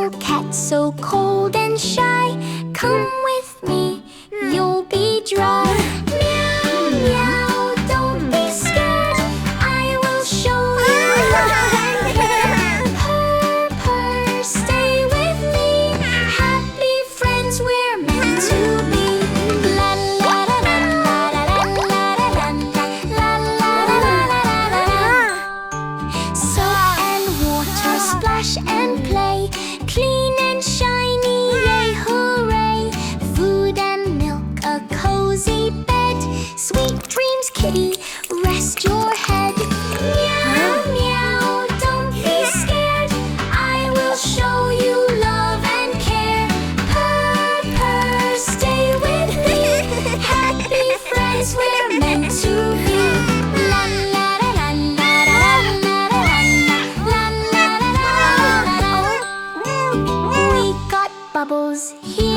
little cat so cold and shy. Come with me, you'll be dry. Meow, meow, don't be scared. I will show you love and care. Purr, purr, stay with me. Happy friends we're meant to be. La la la la la la la la la la la la. Soap and water, splash and play. Clean and shiny, yay hooray. Food and milk, a cozy bed. Sweet dreams, kitty, rest your head. Meow, meow, don't be scared. I will show you love and care. Purr, purr, stay with me. Happy friends we're meant to be. La la la la la la la la la la la. We got bubbles here